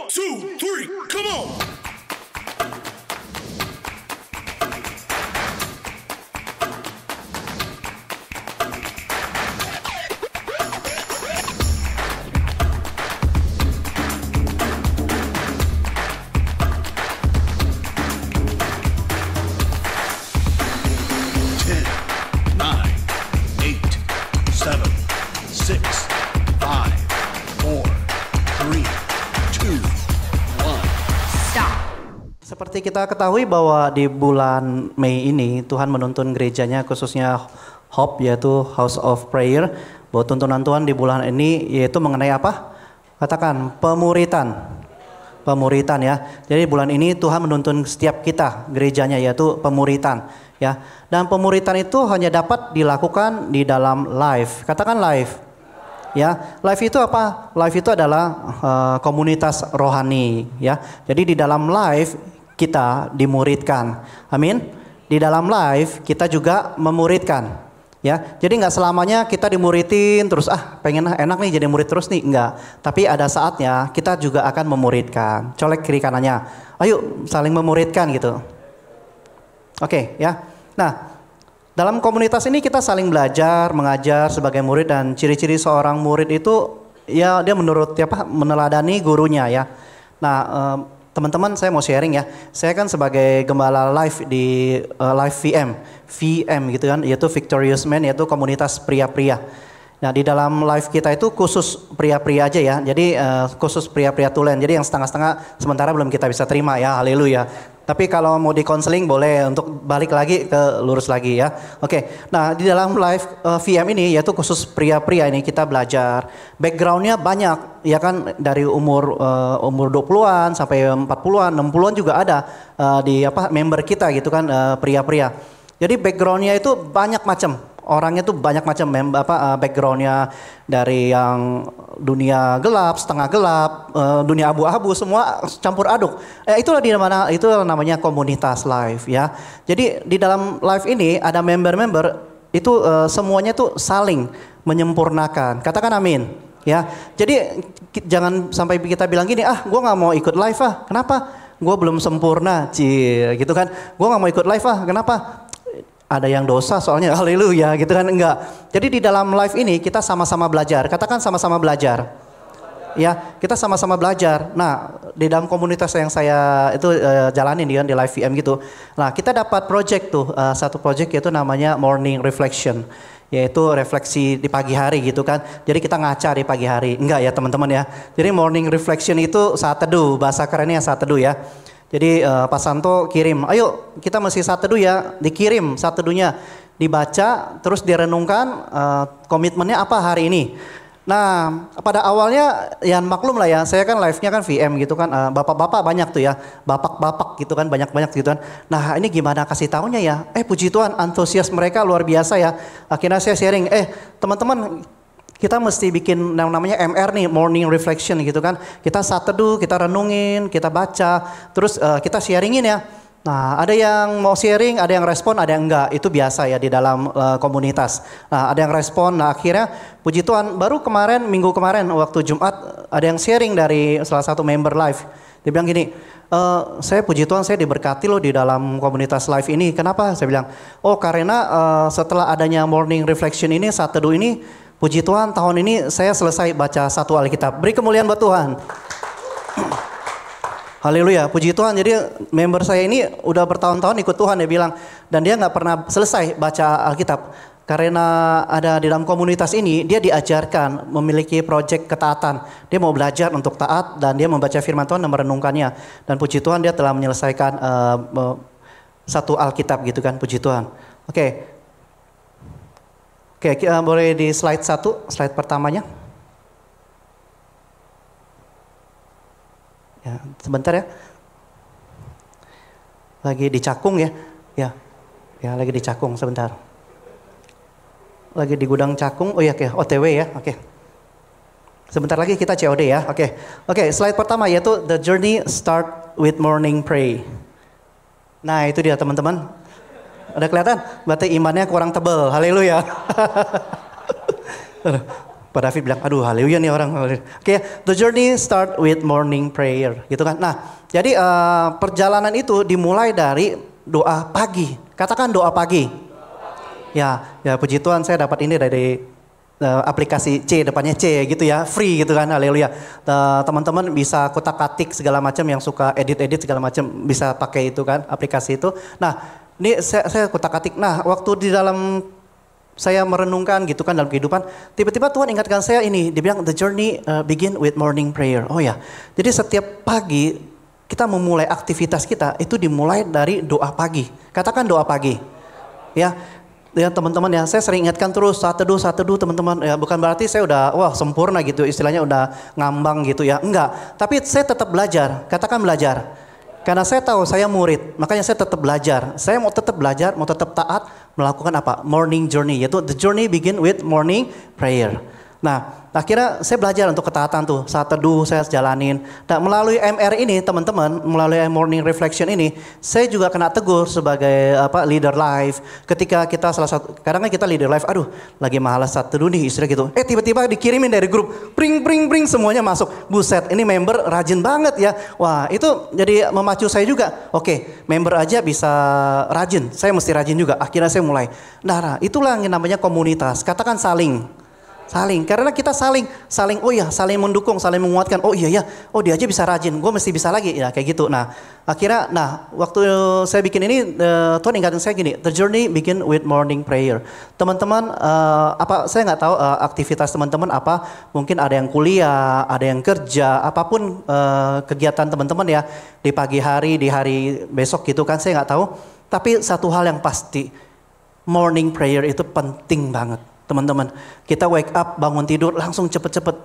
2, 3, come on! Seperti kita ketahui bahwa di bulan Mei ini Tuhan menuntun gerejanya khususnya Hope yaitu House of Prayer, bahwa tuntunan Tuhan di bulan ini yaitu mengenai apa? Katakan pemuritan. Pemuritan ya. Jadi bulan ini Tuhan menuntun setiap kita gerejanya yaitu pemuritan ya. Dan pemuritan itu hanya dapat dilakukan di dalam live. Katakan live. Ya, live itu apa? Live itu adalah komunitas rohani ya. Jadi di dalam live kita dimuridkan. Amin. Di dalam live kita juga memuridkan. Ya, jadi nggak selamanya kita dimuridin terus pengen enak nih jadi murid terus nih, enggak. Tapi ada saatnya kita juga akan memuridkan. Colek kiri kanannya. Ayo saling memuridkan gitu. Oke, ya. Nah, dalam komunitas ini kita saling belajar, mengajar sebagai murid, dan ciri-ciri seorang murid itu ya dia meneladani gurunya ya. Nah, teman-teman saya mau sharing ya. Saya kan sebagai gembala live di live VM gitu kan, yaitu Victorious Men, yaitu komunitas pria-pria. Nah, di dalam live kita itu khusus pria-pria aja ya. Jadi khusus pria-pria tulen. Jadi yang setengah-setengah sementara belum kita bisa terima ya. Haleluya. Tapi kalau mau di konseling boleh untuk balik lagi ke lurus lagi ya. Oke. Nah, di dalam live VM ini yaitu khusus pria-pria ini kita belajar. Backgroundnya banyak ya kan, dari umur 20-an sampai 40-an, 60-an juga ada di member kita gitu kan, pria-pria. Jadi backgroundnya itu banyak macam. Orangnya tuh banyak macam, backgroundnya dari yang dunia gelap, setengah gelap, dunia abu-abu, semua campur aduk. Itulah itu namanya komunitas live ya. Jadi di dalam live ini ada member-member itu semuanya tuh saling menyempurnakan. Katakan amin ya. Jadi jangan sampai kita bilang gini, gue nggak mau ikut live kenapa? Gue belum sempurna, gitu kan. Gue nggak mau ikut live kenapa? Ada yang dosa soalnya, haleluya gitu kan, enggak. Jadi di dalam live ini kita sama-sama belajar. Katakan sama-sama belajar. Ya, kita sama-sama belajar. Nah, di dalam komunitas yang saya itu jalanin di live VM gitu. Nah, kita dapat project tuh, satu project yaitu namanya Morning Reflection. Yaitu refleksi di pagi hari gitu kan. Jadi kita ngaca di pagi hari. Enggak ya teman-teman ya. Jadi Morning Reflection itu saat teduh, bahasa kerennya saat teduh ya. Jadi Pak Santo kirim, ayo kita mesti saat teduh ya, dikirim saat teduhnya, dibaca, terus direnungkan komitmennya apa hari ini. Nah, pada awalnya ya maklum lah ya, saya kan live-nya kan VM gitu kan, bapak-bapak banyak tuh ya, bapak-bapak gitu kan, banyak-banyak gitu kan. Nah, ini gimana kasih taunya ya? Puji Tuhan, antusias mereka luar biasa ya. Akhirnya saya sharing, teman-teman, kita mesti bikin yang namanya MR nih, Morning Reflection gitu kan. Kita saat teduh, kita renungin, kita baca, terus kita sharingin ya. Nah, ada yang mau sharing, ada yang respon, ada yang enggak. Itu biasa ya di dalam komunitas. Nah, ada yang respon. Nah, akhirnya puji Tuhan, baru minggu kemarin waktu Jumat, ada yang sharing dari salah satu member live. Dia bilang gini, saya puji Tuhan saya diberkati loh di dalam komunitas live ini. Kenapa? Saya bilang, karena setelah adanya Morning Reflection ini, saat teduh ini, puji Tuhan tahun ini saya selesai baca satu Alkitab. Beri kemuliaan buat Tuhan. Haleluya, puji Tuhan. Jadi member saya ini udah bertahun-tahun ikut Tuhan, dia bilang. Dan dia gak pernah selesai baca Alkitab. Karena ada di dalam komunitas ini, dia diajarkan memiliki proyek ketaatan. Dia mau belajar untuk taat dan dia membaca firman Tuhan dan merenungkannya. Dan puji Tuhan dia telah menyelesaikan satu Alkitab gitu kan, puji Tuhan. Oke, boleh di slide pertamanya. Ya, sebentar ya. Lagi dicakung ya. Ya, lagi dicakung sebentar. Lagi di gudang cakung. OTW ya. Oke. Sebentar lagi kita COD ya. Oke, slide pertama yaitu the journey start with morning pray. Nah, itu dia teman-teman. Ada kelihatan? Berarti imannya kurang tebal. Haleluya. Pak David bilang, aduh haleluya nih orang. Oke, the journey start with morning prayer, gitu kan. Nah, jadi perjalanan itu dimulai dari doa pagi. Katakan doa pagi. Ya, ya puji Tuhan saya dapat ini dari aplikasi C, depannya C gitu ya, free gitu kan, haleluya. Teman-teman bisa kotak-katik segala macam, yang suka edit-edit segala macam bisa pakai itu kan, aplikasi itu. Nah, ini saya kotak-katik. Nah, waktu di dalam saya merenungkan gitu kan dalam kehidupan, tiba-tiba Tuhan ingatkan saya ini, dia bilang the journey begin with morning prayer. Oh ya, jadi setiap pagi kita memulai aktivitas kita itu dimulai dari doa pagi. Katakan doa pagi. Ya. Ya teman-teman ya, saya sering ingatkan terus saat teduh teman-teman ya, bukan berarti saya udah wah sempurna gitu, istilahnya udah ngambang gitu ya, enggak. Tapi saya tetap belajar, katakan belajar. Karena saya tahu saya murid, makanya saya tetap belajar. Saya mau tetap belajar, mau tetap taat, melakukan apa? Morning journey, yaitu the journey begin with morning prayer. Nah, akhirnya saya belajar untuk ketaatan tuh, saat teduh saya jalanin. Dan melalui MR ini teman-teman, melalui morning reflection ini, saya juga kena tegur sebagai leader life. Ketika kita salah satu, kadang kan kita leader life, aduh lagi malas saat teduh nih istilah gitu. Tiba-tiba dikirimin dari grup, bring semuanya masuk. Buset, ini member rajin banget ya. Wah itu jadi memacu saya juga. Oke, member aja bisa rajin, saya mesti rajin juga. Akhirnya saya mulai. Nah itulah yang namanya komunitas. Katakan saling, karena kita saling oh ya, saling mendukung, saling menguatkan. Oh iya ya, oh dia aja bisa rajin, gue mesti bisa lagi ya, kayak gitu. Nah akhirnya, waktu saya bikin ini Tuhan ingatin saya gini, the journey begin with morning prayer. Teman-teman saya nggak tahu aktivitas teman-teman apa, mungkin ada yang kuliah, ada yang kerja, apapun kegiatan teman-teman ya di pagi hari, di hari besok gitu kan, saya nggak tahu. Tapi satu hal yang pasti, morning prayer itu penting banget. Teman-teman, kita wake up, bangun tidur, langsung cepet-cepet.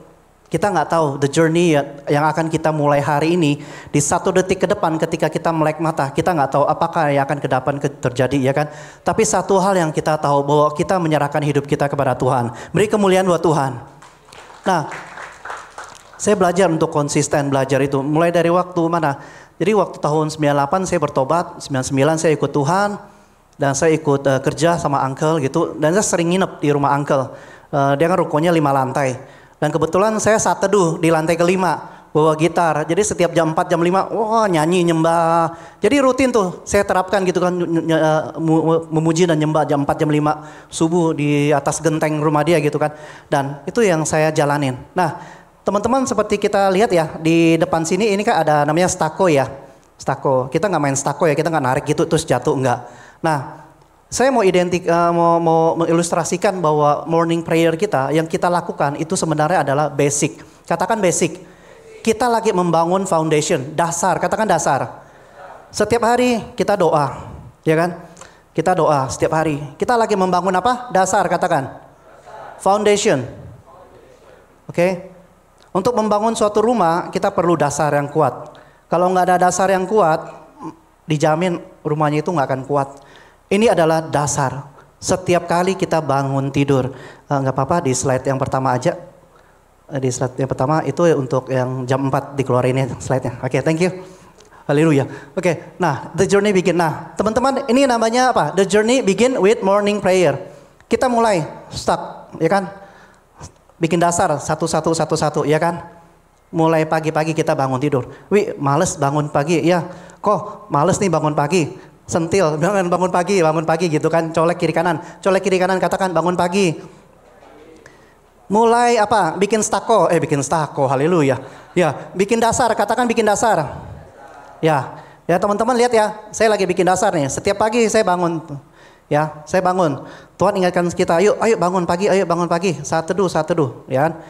Kita nggak tahu the journey yang akan kita mulai hari ini, di 1 detik ke depan ketika kita melek mata, kita nggak tahu apakah yang akan ke depan terjadi ya kan. Tapi satu hal yang kita tahu, bahwa kita menyerahkan hidup kita kepada Tuhan. Beri kemuliaan buat Tuhan. Nah, saya belajar untuk konsisten belajar itu. Mulai dari waktu mana? Jadi waktu tahun 98 saya bertobat, 99 saya ikut Tuhan. Dan saya ikut kerja sama uncle gitu, dan saya sering nginep di rumah uncle. Dia kan rukonya 5 lantai. Dan kebetulan saya saat teduh di lantai ke-5, bawa gitar. Jadi setiap jam 4, jam 5, wah nyanyi, nyembah. Jadi rutin tuh saya terapkan gitu kan, memuji dan nyembah jam 4, jam 5 subuh di atas genteng rumah dia gitu kan. Dan itu yang saya jalanin. Nah teman-teman, seperti kita lihat ya di depan sini, ini kan ada namanya stako ya. Stako, kita nggak main stako ya, kita nggak narik gitu terus jatuh, enggak. Nah, saya mau mau mengilustrasikan bahwa morning prayer kita yang kita lakukan itu sebenarnya adalah basic. Katakan basic. Kita lagi membangun foundation, dasar. Katakan dasar. Setiap hari kita doa, ya kan? Kita doa setiap hari. Kita lagi membangun apa? Dasar, katakan. Foundation. Oke? Untuk membangun suatu rumah, kita perlu dasar yang kuat. Kalau nggak ada dasar yang kuat, dijamin rumahnya itu nggak akan kuat. Ini adalah dasar. Setiap kali kita bangun tidur, nggak apa-apa di slide yang pertama aja. Di slide yang pertama itu untuk yang jam 4 dikeluarin ya slide-nya. Oke, thank you. Haleluya. Oke, nah the journey begin. Nah teman-teman, ini namanya apa? The journey begin with morning prayer. Kita mulai start, ya kan? Bikin dasar satu, ya kan? Mulai pagi-pagi kita bangun tidur. Wih, males bangun pagi. Ya, kok males nih bangun pagi. Sentil, bangun pagi gitu kan. Colek kiri kanan, katakan bangun pagi. Mulai apa? Bikin stako, haleluya. Ya, bikin dasar, katakan bikin dasar. Ya teman-teman lihat ya, saya lagi bikin dasar nih. Setiap pagi saya bangun. Ya, saya bangun. Tuhan ingatkan kita, ayo bangun pagi. Saat teduh, ya kan?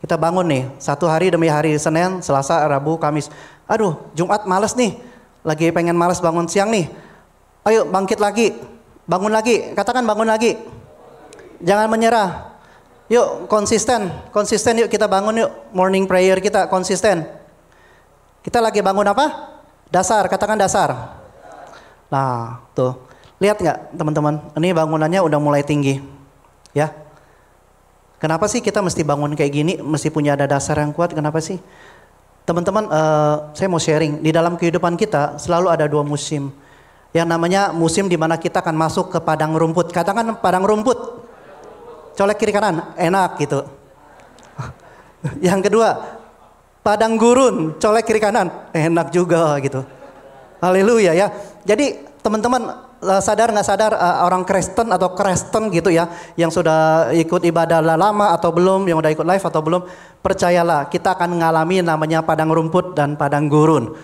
Kita bangun nih, satu hari demi hari, Senin, Selasa, Rabu, Kamis. Aduh, Jumat males nih, lagi pengen males bangun siang nih. Ayo bangkit lagi, bangun lagi, katakan bangun lagi. Jangan menyerah. Yuk konsisten yuk kita bangun yuk. Morning prayer kita konsisten. Kita lagi bangun apa? Dasar, katakan dasar. Nah tuh, lihat nggak teman-teman? Ini bangunannya udah mulai tinggi, ya. Kenapa sih kita mesti bangun kayak gini? Mesti punya ada dasar yang kuat. Kenapa sih? Teman-teman, saya mau sharing. Di dalam kehidupan kita selalu ada 2 musim. Yang namanya musim di mana kita akan masuk ke padang rumput. Katakan padang rumput. Colek kiri kanan, enak gitu. Yang kedua, padang gurun, colek kiri kanan, enak juga gitu. Haleluya ya. Jadi teman-teman sadar nggak sadar orang Kristen atau Kristen gitu ya, yang sudah ikut ibadah lama atau belum, yang udah ikut live atau belum, percayalah kita akan mengalami namanya padang rumput dan padang gurun.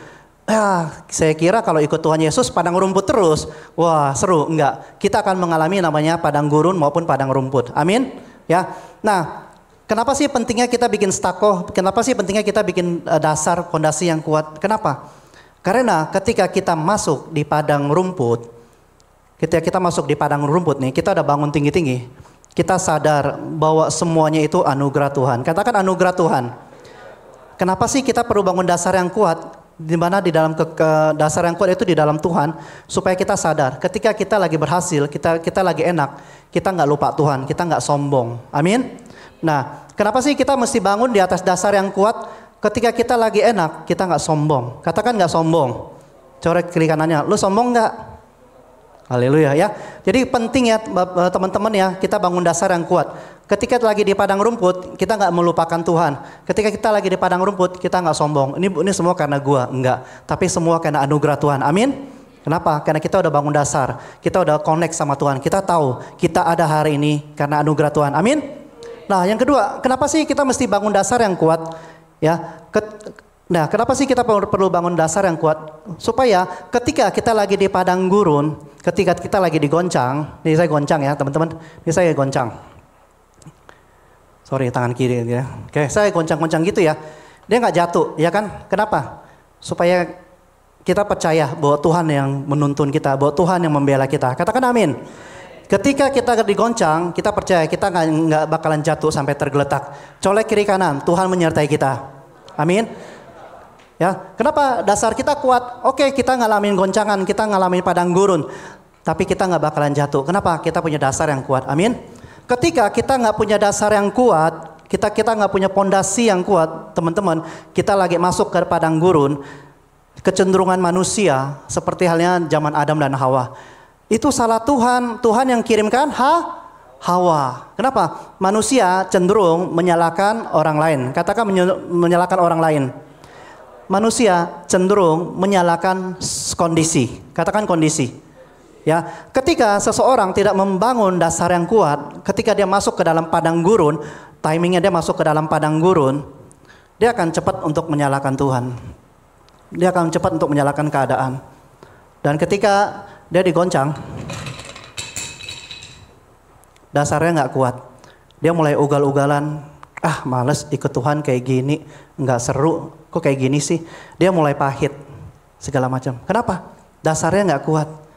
Saya kira kalau ikut Tuhan Yesus padang rumput terus, wah seru, enggak. Kita akan mengalami namanya padang gurun maupun padang rumput. Amin. Ya. Nah, kenapa sih pentingnya kita bikin stakoh? Kenapa sih pentingnya kita bikin dasar fondasi yang kuat? Kenapa? Karena ketika kita masuk di padang rumput, nih, kita udah bangun tinggi-tinggi. Kita sadar bahwa semuanya itu anugerah Tuhan. Katakan anugerah Tuhan. Kenapa sih kita perlu bangun dasar yang kuat? Di mana di dalam dasar yang kuat itu di dalam Tuhan, supaya kita sadar ketika kita lagi berhasil, kita lagi enak, kita nggak lupa Tuhan, kita nggak sombong. Amin. Nah, kenapa sih kita mesti bangun di atas dasar yang kuat? Ketika kita lagi enak, kita nggak sombong. Katakan nggak sombong. Corek kiri kanannya, lu sombong nggak? Haleluya ya. Jadi penting ya teman-teman ya, kita bangun dasar yang kuat. Ketika lagi di padang rumput, kita nggak melupakan Tuhan. Ketika kita lagi di padang rumput, kita nggak sombong. Ini semua karena gua, enggak. Tapi semua karena anugerah Tuhan. Amin. Kenapa? Karena kita udah bangun dasar. Kita udah connect sama Tuhan. Kita tahu kita ada hari ini karena anugerah Tuhan. Amin. Nah, yang kedua, kenapa sih kita mesti bangun dasar yang kuat? Ya, nah kenapa sih kita perlu bangun dasar yang kuat? Supaya ketika kita lagi di padang gurun, ketika kita lagi digoncang, ini saya goncang ya teman-teman, ini saya goncang. Sorry tangan kiri ya. Oke, saya goncang-goncang gitu ya. Dia nggak jatuh, ya kan? Kenapa? Supaya kita percaya bahwa Tuhan yang menuntun kita, bahwa Tuhan yang membela kita. Katakan amin. Ketika kita digoncang, kita percaya kita nggak bakalan jatuh sampai tergeletak. Colek kiri kanan, Tuhan menyertai kita. Amin. Ya, kenapa dasar kita kuat? Oke, kita ngalamin goncangan, kita ngalamin padang gurun, tapi kita nggak bakalan jatuh. Kenapa? Kita punya dasar yang kuat. Amin. Ketika kita nggak punya dasar yang kuat, kita nggak punya pondasi yang kuat, teman-teman, kita lagi masuk ke padang gurun, kecenderungan manusia seperti halnya zaman Adam dan Hawa. Itu salah Tuhan. Tuhan yang kirimkan Hawa. Kenapa? Manusia cenderung menyalahkan orang lain. Katakan menyalahkan orang lain. Manusia cenderung menyalahkan kondisi. Katakan kondisi. Ya, ketika seseorang tidak membangun dasar yang kuat, ketika dia masuk ke dalam padang gurun, timingnya dia masuk ke dalam padang gurun, dia akan cepat untuk menyalahkan Tuhan. Dia akan cepat untuk menyalahkan keadaan. Dan ketika dia digoncang, dasarnya nggak kuat. Dia mulai ugal-ugalan, males ikut Tuhan kayak gini, nggak seru, kok kayak gini sih. Dia mulai pahit, segala macam. Kenapa? Dasarnya nggak kuat.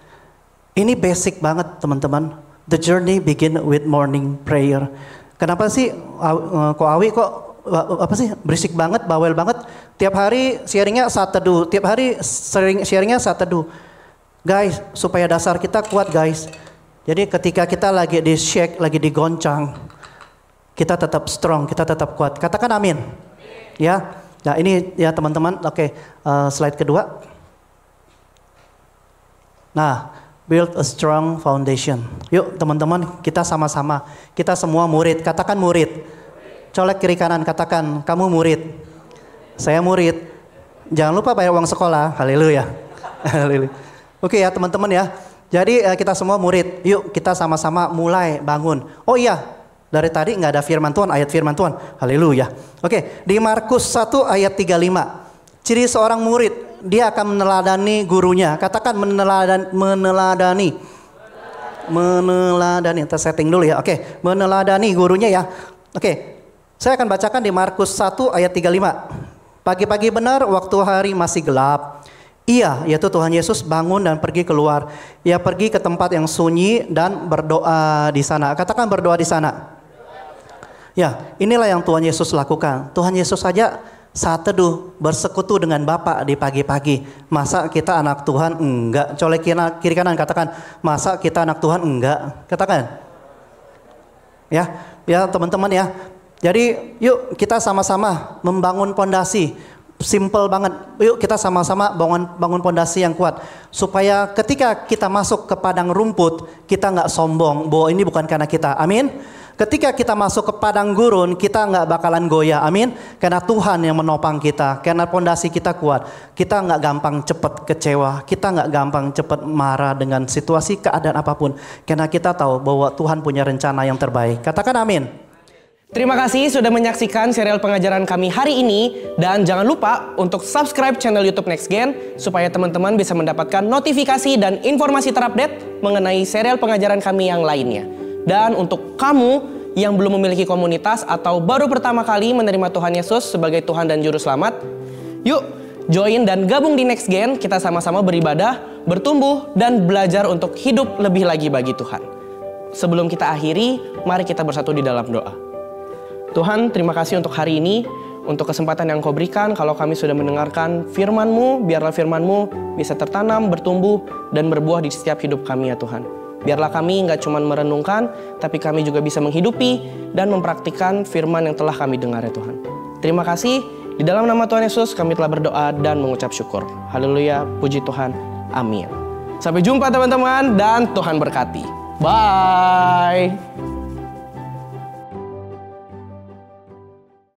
Ini basic banget teman-teman. The journey begin with morning prayer. Kenapa sih kok Awi kok apa sih berisik banget, bawel banget. Tiap hari sharingnya saat teduh, tiap hari sharingnya saat teduh. Guys, supaya dasar kita kuat guys. Jadi ketika kita lagi di shake, lagi digoncang, kita tetap strong, kita tetap kuat. Katakan amin. Ya, nah ini ya teman-teman. Oke, slide kedua. Nah, build a strong foundation. Yuk teman-teman, kita sama-sama. Kita semua murid. Katakan murid. Colek kiri kanan, katakan kamu murid. Saya murid. Jangan lupa bayar uang sekolah. Haleluya. Haleluya. Oke ya teman-teman ya. Jadi kita semua murid. Yuk kita sama-sama mulai bangun. Oh iya, dari tadi nggak ada firman Tuhan, ayat firman Tuhan. Haleluya. Oke, di Markus 1 ayat 35. Ciri seorang murid, dia akan meneladani gurunya. Katakan meneladani. Meneladani. Kita setting dulu ya. Oke, meneladani gurunya ya. Oke, saya akan bacakan di Markus 1 ayat 35. Pagi-pagi benar waktu hari masih gelap. Ia, yaitu Tuhan Yesus bangun dan pergi keluar. Ia pergi ke tempat yang sunyi dan berdoa di sana. Katakan berdoa di sana. Ya, inilah yang Tuhan Yesus lakukan. Tuhan Yesus saja saat teduh bersekutu dengan Bapa di pagi-pagi. Masa kita anak Tuhan? Enggak. Colek kiri kanan katakan, masa kita anak Tuhan? Enggak. Katakan. Ya teman-teman ya. Jadi yuk kita sama-sama membangun pondasi. Simple banget. Yuk kita sama-sama bangun pondasi yang kuat. Supaya ketika kita masuk ke padang rumput, kita nggak sombong bahwa ini bukan karena kita. Amin. Ketika kita masuk ke padang gurun, kita nggak bakalan goyah, amin. Karena Tuhan yang menopang kita, karena pondasi kita kuat. Kita nggak gampang cepat kecewa, kita nggak gampang cepat marah dengan situasi keadaan apapun. Karena kita tahu bahwa Tuhan punya rencana yang terbaik. Katakan amin. Terima kasih sudah menyaksikan serial pengajaran kami hari ini. Dan jangan lupa untuk subscribe channel YouTube Next Gen supaya teman-teman bisa mendapatkan notifikasi dan informasi terupdate mengenai serial pengajaran kami yang lainnya. Dan untuk kamu yang belum memiliki komunitas atau baru pertama kali menerima Tuhan Yesus sebagai Tuhan dan Juru Selamat, yuk join dan gabung di Next Gen. Kita sama-sama beribadah, bertumbuh, dan belajar untuk hidup lebih lagi bagi Tuhan. Sebelum kita akhiri, mari kita bersatu di dalam doa. Tuhan, terima kasih untuk hari ini, untuk kesempatan yang Kau berikan. Kalau kami sudah mendengarkan firman-Mu, biarlah firman-Mu bisa tertanam, bertumbuh, dan berbuah di setiap hidup kami ya Tuhan. Biarlah kami nggak cuma merenungkan, tapi kami juga bisa menghidupi dan mempraktikkan firman yang telah kami dengar ya Tuhan. Terima kasih, di dalam nama Tuhan Yesus kami telah berdoa dan mengucap syukur. Haleluya, puji Tuhan, amin. Sampai jumpa teman-teman, dan Tuhan berkati. Bye!